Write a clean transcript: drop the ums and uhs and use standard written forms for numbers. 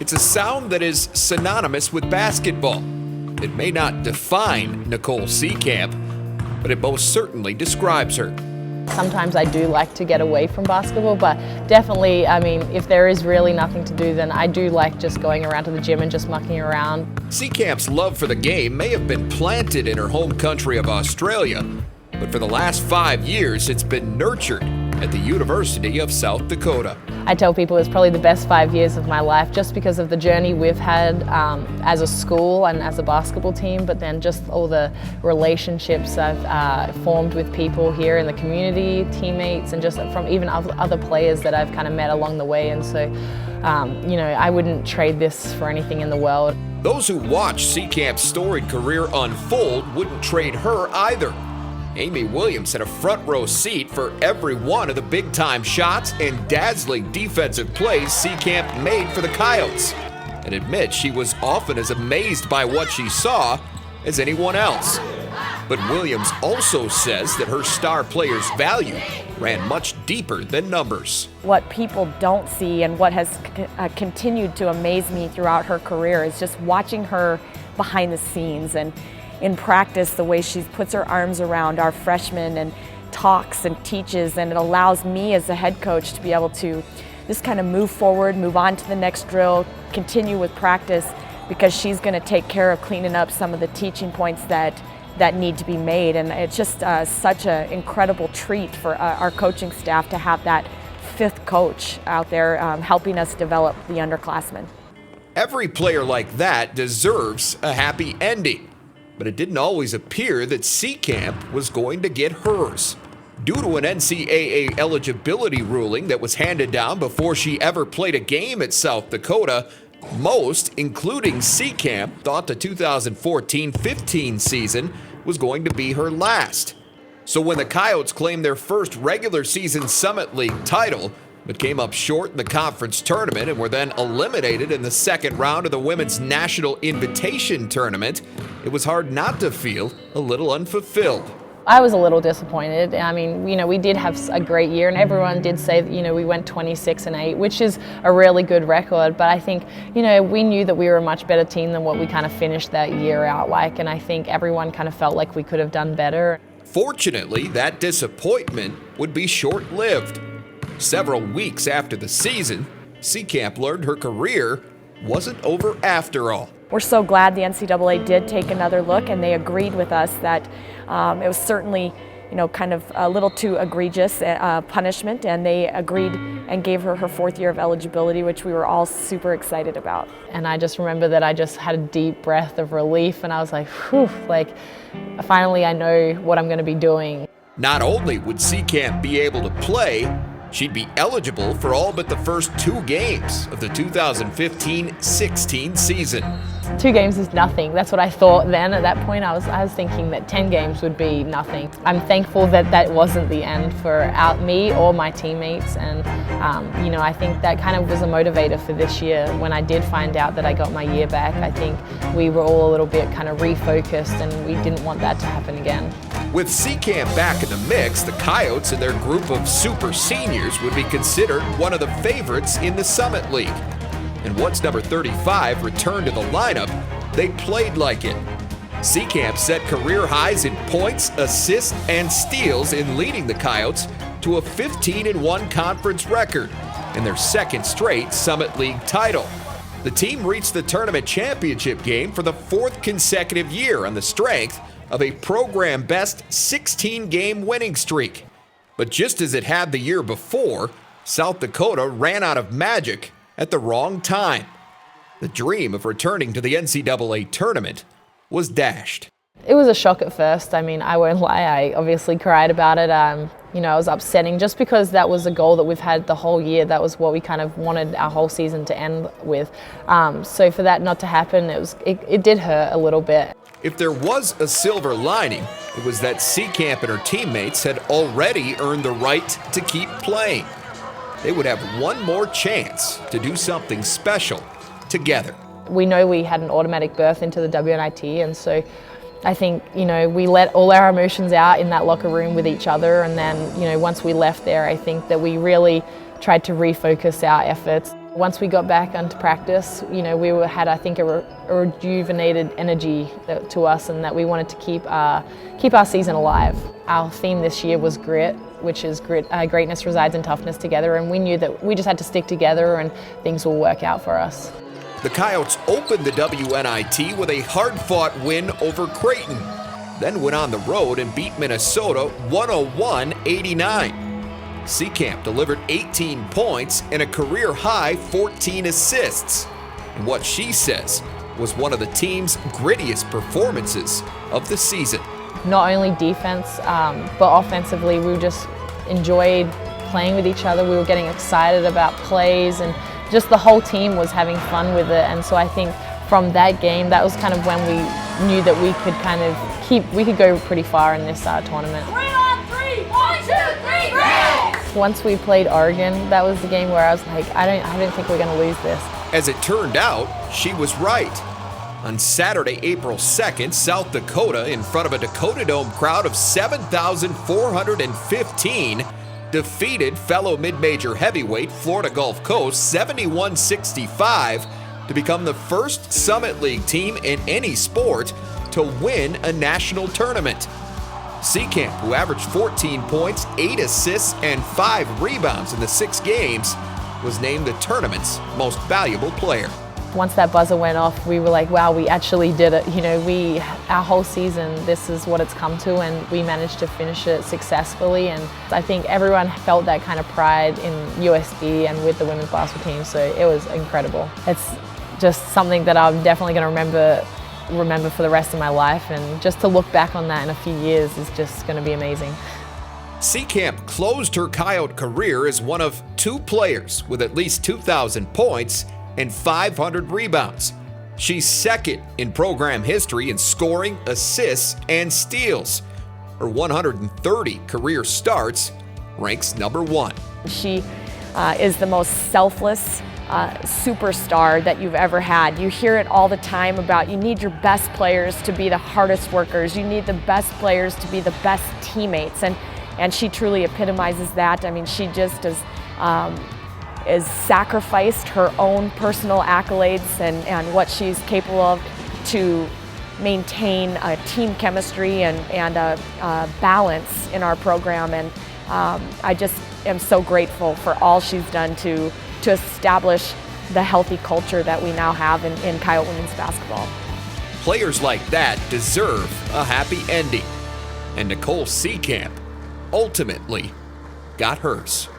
It's a sound that is synonymous with basketball. It may not define Nicole Seekamp, but it most certainly describes her. Sometimes I do like to get away from basketball, but definitely, I mean, if there is really nothing to do, then I do like just going around to the gym and just mucking around. Seekamp's love for the game may have been planted in her home country of Australia, but for the last 5 years, it's been nurtured at the University of South Dakota. I tell people it's probably the best 5 years of my life just because of the journey we've had as a school and as a basketball team, but then just all the relationships I've formed with people here in the community, teammates, and just from even other players that I've kind of met along the way. And so, you know, I wouldn't trade this for anything in the world. Those who watch Seekamp's storied career unfold wouldn't trade her either. Amy Williams had a front row seat for every one of the big-time shots and dazzling defensive plays Seekamp made for the Coyotes, and admits she was often as amazed by what she saw as anyone else. But Williams also says that her star players' value ran much deeper than numbers. What people don't see and what has continued to amaze me throughout her career is just watching her behind the scenes and in practice, the way she puts her arms around our freshmen and talks and teaches, and it allows me as a head coach to be able to just kind of move forward, move on to the next drill, continue with practice, because she's going to take care of cleaning up some of the teaching points that need to be made. And it's just such an incredible treat for our coaching staff to have that fifth coach out there helping us develop the underclassmen. Every player like that deserves a happy ending. But it didn't always appear that Seekamp was going to get hers. Due to an NCAA eligibility ruling that was handed down before she ever played a game at South Dakota, most, including Seekamp, thought the 2014-15 season was going to be her last. So when the Coyotes claimed their first regular season Summit League title, but came up short in the conference tournament and were then eliminated in the second round of the Women's National Invitation Tournament, it was hard not to feel a little unfulfilled. I was a little disappointed. I mean, you know, we did have a great year, and everyone did say that, you know, we went 26-8, which is a really good record. But I think, you know, we knew that we were a much better team than what we kind of finished that year out like, and I think everyone kind of felt like we could have done better. Fortunately, that disappointment would be short-lived. Several weeks after the season, Seekamp learned her career wasn't over after all. We're so glad the NCAA did take another look, and they agreed with us that it was certainly, you know, kind of a little too egregious punishment, and they agreed and gave her her fourth year of eligibility, which we were all super excited about. And I just remember that I just had a deep breath of relief, and I was like, whew, like, finally I know what I'm going to be doing. Not only would Seekamp be able to play, she'd be eligible for all but the first 2 games of the 2015-16 season. 2 games is nothing. That's what I thought then. At that point, I was thinking that 10 games would be nothing. I'm thankful that that wasn't the end for me or my teammates, and you know, I think that kind of was a motivator for this year. When I did find out that I got my year back, I think we were all a little bit kind of refocused, and we didn't want that to happen again. With Seekamp back in the mix, the Coyotes and their group of super seniors would be considered one of the favorites in the Summit League. And once number 35 returned to the lineup, they played like it. Seekamp set career highs in points, assists, and steals in leading the Coyotes to a 15-1 conference record and their second straight Summit League title. The team reached the tournament championship game for the 4th consecutive year on the strength of a program-best 16-game winning streak. But just as it had the year before, South Dakota ran out of magic at the wrong time. The dream of returning to the NCAA tournament was dashed. It was a shock at first. I mean, I won't lie, I obviously cried about it. You know, it was upsetting just because that was a goal that we've had the whole year. That was what we kind of wanted our whole season to end with. So for that not to happen, it did hurt a little bit. If there was a silver lining, it was that Seekamp and her teammates had already earned the right to keep playing. They would have one more chance to do something special together. We know we had an automatic berth into the WNIT, and so I think, you know, we let all our emotions out in that locker room with each other, and then, you know, once we left there, I think that we really tried to refocus our efforts. Once we got back onto practice, we had, I think, a rejuvenated energy to us, and that we wanted to keep our season alive. Our theme this year was grit, which is greatness resides in toughness together, and we knew that we just had to stick together and things will work out for us. The Coyotes opened the WNIT with a hard-fought win over Creighton, then went on the road and beat Minnesota 101-89. Seekamp delivered 18 points and a career-high 14 assists, in what she says was one of the team's grittiest performances of the season. Not only defense, but offensively, we just enjoyed playing with each other. We were getting excited about plays, and just the whole team was having fun with it. And so I think from that game, that was kind of when we knew that we could go pretty far in this tournament. 3 on 3, 1, 2, 3, break! Once we played Oregon, that was the game where I was like, I don't think we're going to lose this. As it turned out, she was right. On Saturday, April 2nd, South Dakota, in front of a Dakota Dome crowd of 7,415, defeated fellow mid-major heavyweight Florida Gulf Coast 71-65 to become the first Summit League team in any sport to win a national tournament. Seekamp, who averaged 14 points, 8 assists, and 5 rebounds in the 6 games, was named the tournament's most valuable player. Once that buzzer went off, we were like, wow, we actually did it. Our whole season, this is what it's come to, and we managed to finish it successfully. And I think everyone felt that kind of pride in USD and with the women's basketball team, so it was incredible. It's just something that I'm definitely going to remember for the rest of my life, and just to look back on that in a few years is just going to be amazing. Seekamp closed her Coyote career as one of 2 players with at least 2,000 points and 500 rebounds. She's second in program history in scoring, assists, and steals. Her 130 career starts ranks number 1. She is the most selfless superstar that you've ever had. You hear it all the time about you need your best players to be the hardest workers. You need the best players to be the best teammates, and she truly epitomizes that. I mean, she just is sacrificed her own personal accolades and what she's capable of to maintain a team chemistry and a balance in our program. And I just am so grateful for all she's done to establish the healthy culture that we now have in Coyote women's basketball. Players like that deserve a happy ending, and Nicole Seekamp ultimately got hers.